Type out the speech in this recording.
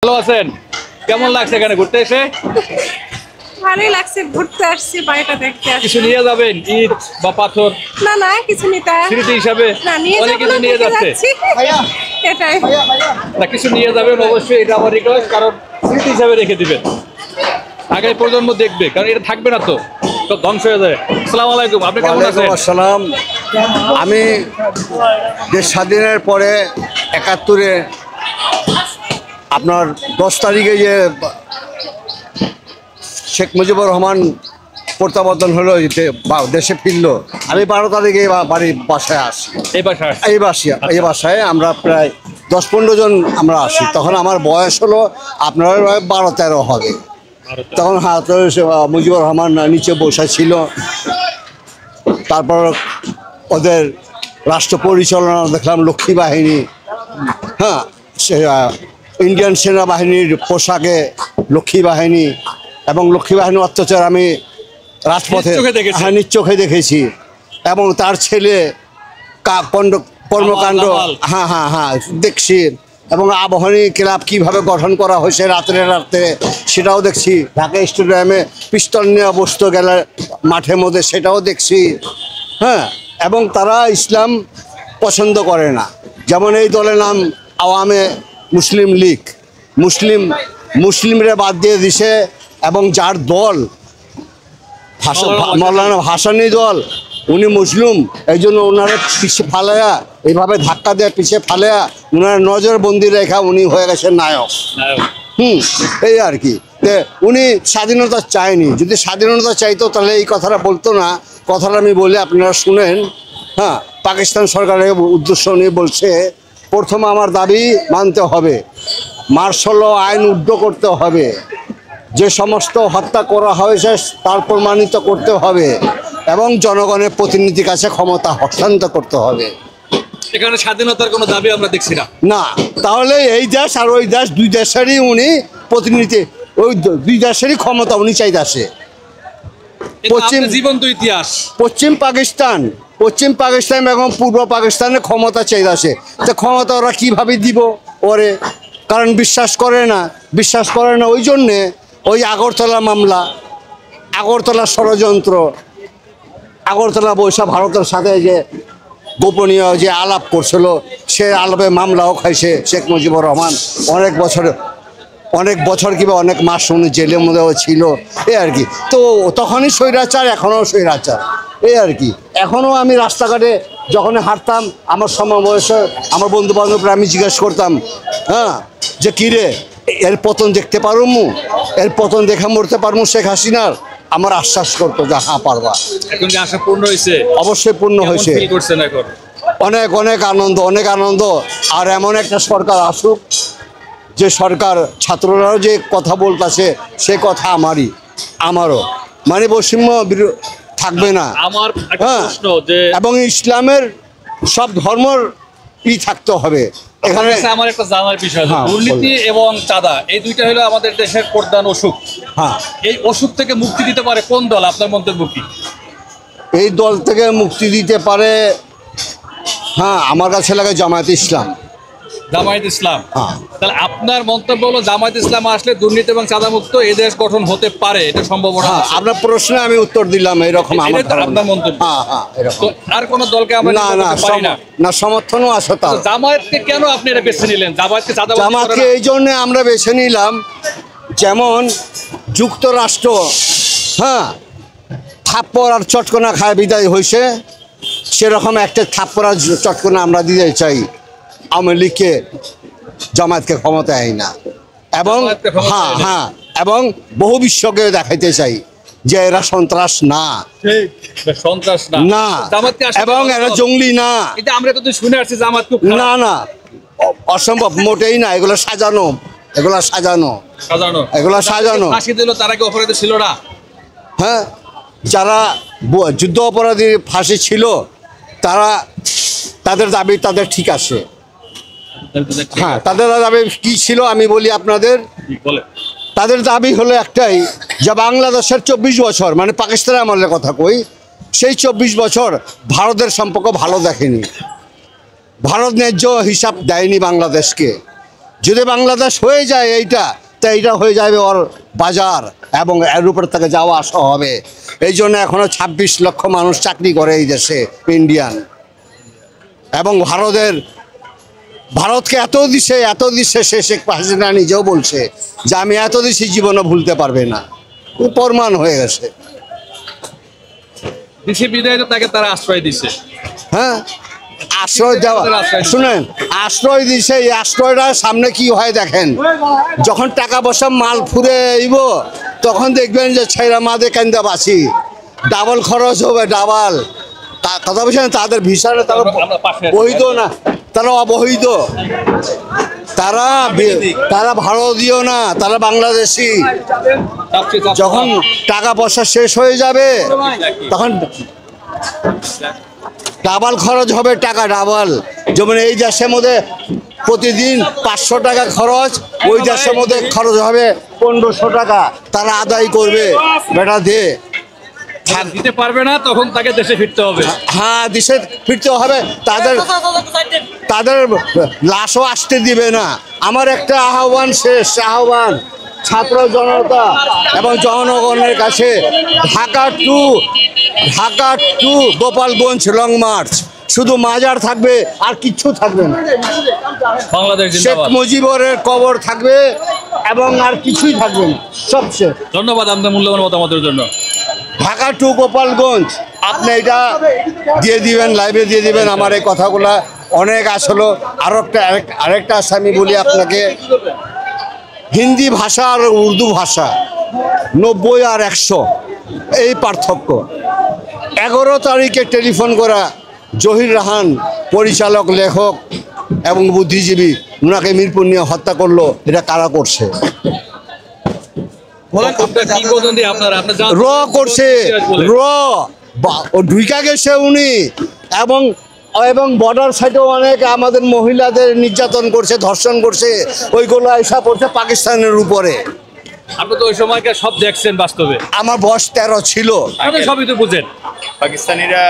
ভালো আছেন? কেমন লাগছে এখানে ঘুরতে এসে? ভালোই লাগছে, ঘুরতে আসছি, বাড়িটা দেখতে আসছি। কিছু নিয়ে যাবেন, ইট বা পাথর? না না, কিছু নিতে স্মৃতি হিসাবে না, নিয়ে অনেক যাবো কিছু না, নিয়ে ঘুরতে যাচ্ছে। যাচ্ছি। এটাই না, কিছু নিয়ে যাবেন অবশ্যই, এটা আমার রিকোয়েস্ট, কারণ স্মৃতি হিসাবে রেখে দিবেন, আগামী প্রজন্ম দেখবে, কারণ এটা থাকবে না তো, সব ধ্বংস হয়ে যায়। আসসালামু আলাইকুম, আপনি কেমন আছেন? আসসালাম। আমি দেশ স্বাধীনের পরে ৭১-এ আপনার 10 তারিখে যে শেখ মুজিবুর রহমান প্রত্যাবর্তন হলো, দেশে ফিরলো, আমি 12 তারিখে বাসায় আসি। এই বাসায় আমরা প্রায় 10-15 জন আমরা আসি। তখন আমার বয়স হলো আপনার 12-13 হবে। তখন হাতে মুজিবুর রহমান নিচে বসে ছিল। তারপর ওদের রাষ্ট্র পরিচালনা দেখলাম, লক্ষ্মী বাহিনী, হ্যাঁ, ইন্ডিয়ান সেনাবাহিনীর পোশাকে লক্ষ্মী বাহিনী, এবং লক্ষ্মী বাহিনীর অত্যাচার আমি রাজপথে নিজ চোখে দেখেছি। এবং তার ছেলে কর্মকাণ্ড হ্যাঁ দেখছি। এবং আবাহনী ক্লাব কীভাবে গঠন করা হয়েছে রাত্রে সেটাও দেখছি। ঢাকা স্টেডিয়ামে পিস্তল নিয়ে বসতে গেলে মাঠের মধ্যে, সেটাও দেখছি। হ্যাঁ, এবং তারা ইসলাম পছন্দ করে না। যেমন এই দলের নাম আওয়ামে মুসলিম লীগ, মুসলিমরা বাদ দিয়ে দিছে। এবং যার দল মৌলানা ভাসানী দল, উনি মুসলিম, এই জন্য ওনারা পিছিয়ে ফালায়া, এইভাবে ধাক্কা দিয়ে পিছিয়ে ফালায়া ওনার নজরবন্দি রেখা উনি হয়ে গেছেন নায়ক। এই আর কি। উনি স্বাধীনতা চায়নি। যদি স্বাধীনতা চাইতো তাহলে এই কথাটা বলতো না। কথাটা আমি বলি, আপনারা শুনেন। হ্যাঁ, পাকিস্তান সরকারের উদ্দেশ্য নিয়ে বলছে, প্রথম আমার দাবি মানতে হবে, মার্শাল আইন উড্ড করতে হবে, যে সমস্ত হত্যা করা হয়েছে তার প্রমাণিত করতে হবে, এবং জনগণের প্রতিনিধির কাছে ক্ষমতা হস্তান্তর করতে হবে। এখানে স্বাধীনতার কোনো দাবি আমরা দেখছি না। না, তাহলে এই দেশ আর ওই দেশ, দুই দেশেরই উনি প্রতিনিধি, ওই দুই দেশেরই ক্ষমতা উনি চাইতেছে। জীবন্ত ইতিহাস পশ্চিম পাকিস্তান এবং পূর্ব পাকিস্তানের ক্ষমতা চাইতেছে। তো ক্ষমতা ওরা কীভাবে দিব ওরে? কারণ বিশ্বাস করে না। ওই জন্যে ওই আগরতলা মামলা, আগরতলা ষড়যন্ত্র, আগরতলা বৈশা ভারতের সাথে যে গোপনীয় যে আলাপ করছিল, সে আলাপে মামলাও খাইছে শেখ মুজিবুর রহমান। অনেক বছর কিংবা অনেক মাস উনি জেলের মধ্যেও ছিল। এই আর কি। তো তখনই স্বৈরাচার, এখনও স্বৈরাচার। এই আর কি। এখনও আমি রাস্তাঘাটে যখন হাঁটতাম, আমার সমবয়সে আমার বন্ধু বান্ধবরা আমি জিজ্ঞেস করতাম, হ্যাঁ, যে কিরে এর পতন দেখতে পারমু, এর পতন দেখে মরতে পারমু শেখ হাসিনার? আমার আশ্বাস করতো যে হ্যাঁ পারবা। এখন কি আশা পূর্ণ হয়েছে? অবশ্যই পূর্ণ হয়েছে। অনেক আনন্দ। আর এমন একটা সরকার আসুক, যে সরকার ছাত্ররাও যে কথা বলতেছে, সে কথা আমারও মানে বৈষম্য থাকবে না। আমার প্রশ্ন যে, এবং ইসলামের সব ধর্মর থাকতে হবে এখানে। আমার একটা জানার বিষয়, দুর্নীতি এবং চাঁদা, এই দুইটা হলো আমাদের দেশের প্রধান অসুখ। হ্যাঁ, এই অসুখ থেকে মুক্তি দিতে পারে কোন দল? আপনার মন্তব্য কি? এই দল থেকে মুক্তি দিতে পারে, হ্যাঁ, আমার কাছে লাগে জামায়াত ইসলাম। হ্যাঁ। তাহলে আপনার মন্তব্য হলো জামায়াত ইসলাম আসলে দুর্নীতি এবং চাঁদা মুক্ত এই দেশ গঠন হতে পারে, এটা সম্ভাবনা আছে। আপনার প্রশ্নে আমি উত্তর দিলাম এরকম আমার আপনার মন্তব্য। হ্যাঁ, এরকম। আর কোন দলকে আমরা না সমর্থনও আছে। তার জামায়াতকে কেন আপনি এটা বেছে নিলেন? জামায়াতকে এই জন্য আমরা বেছে নিলাম, যেমন যুক্তরাষ্ট্র, হ্যাঁ, থাপ্পড় আর চটকনা খায় বিদায় হয়েছে, সেরকম একটা থাপ্পড় আর চটকনা আমরা দিতে চাই আওয়ামী লীগকে, জামায়াতকে ক্ষমতায় আই না। এবং হ্যাঁ, এবং বহু বিশ্বকে দেখাইতে চাই যে এরা সন্ত্রাস না, এবং এরা জঙ্গলি না। আমরা তো শুনে আসছি জামাত খুব না, অসম্ভব, মোটেই না। এগুলো সাজানো। ফাঁসি দিল, তারা কি অপরাধী ছিল না? হ্যাঁ, যারা যুদ্ধ অপরাধী ফাঁসি ছিল, তাদের দাবি তাদের ঠিক আছে। হ্যাঁ, তাদের দাবি কি ছিল আমি বলি আপনাদের। তাদের দাবি হলো একটাই, যে বাংলাদেশের 24 বছর, মানে পাকিস্তানের আমলের কথা কই, সেই 24 বছর ভারতের সম্পর্ক ভালো দেখেনি। ভারত ন্যায্য হিসাব দেয়নি বাংলাদেশকে। যদি বাংলাদেশ হয়ে যায় এইটা, তা এইটা হয়ে যাবে ওর বাজার এবং এর উপর থেকে যাওয়া আসা হবে। এই জন্য এখনো 26 লক্ষ মানুষ চাকরি করে এই দেশে, ইন্ডিয়ান। এবং ভারতকে এত দিচ্ছে সে শেখ হাসিনা নিজেও বলছে যে আমি এত দিচ্ছি, জীবনে ভুলতে পারবে না, প্রমাণ হয়ে গেছে। দেশে বিদায় তো তাকে তারা আশ্রয় দিচ্ছে। হ্যাঁ, আশ্রয় দেওয়া, শুনেন, আশ্রয় দিছে। এই আশ্রয়টার সামনে কি হয় দেখেন, যখন টাকা পয়সা মাল ফুরে আইব তখন দেখবেন যে ছেড়া মাদে কেন্দা বাসি, ডাবল খরচ হবে, ডাবল। কথা বলছেন, তাদের ভিসা তারা বৈধ না, তারা অবৈধ, তারা ভারতীয় না, তারা বাংলাদেশি। যখন টাকা পয়সা শেষ হয়ে যাবে তখন ডাবল খরচ হবে, টাকা ডাবল। যেমন এই দেশের মধ্যে প্রতিদিন 500 টাকা খরচ, ওই দেশের মধ্যে খরচ হবে 1500 টাকা। তারা আদায় করবে, বেটা দে, দিতে পারবে না, তখন তাকে দেশে ফিরতে হবে। হ্যাঁ, দেশে ফিরতে হবে। তাদের লাশও আসতে দিবে না। আমার একটা আহ্বান, শেষ আহ্বান ছাত্র জনতা এবং জনগণের কাছে, Dhaka to Gopalganj long march, শুধু মাজার থাকবে আর কিচ্ছু থাকবে না। বাংলাদেশ শেখ জিন্দাবাদ। মুজিবের কবর থাকবে এবং আর কিছুই থাকবে না, সবচেয়ে। ধন্যবাদ আপনার মূল্যবান মতামতের জন্য। ঢাকা টু গোপালগঞ্জ, আপনি এটা দিয়ে দিবেন, লাইভে দিয়ে দিবেন। আমার এই কথাগুলা অনেক আসলো। আরেকটা আছে, আমি বলি আপনাকে, হিন্দি ভাষা আর উর্দু ভাষা 90 আর 100 এই পার্থক্য। 11 তারিখে টেলিফোন করা জহির রাহান, পরিচালক, লেখক এবং বুদ্ধিজীবী, ওনাকে মিরপুর নিয়ে হত্যা করলো। এটা কারা করছে? র করছে, ও ঢুইকা গেছে উনি। এবং বর্ডার সাইডেও অনেক আমাদের মহিলাদের নির্যাতন করছে, ধর্ষণ করছে। ওইগুলো আইসা পড়ছে পাকিস্তানের উপরে। আপনি তো ওই সময়কে সব দেখছেন বাস্তবে। আমার বয়স 13 ছিল। আপনি সবই তো বুঝেন। পাকিস্তানিরা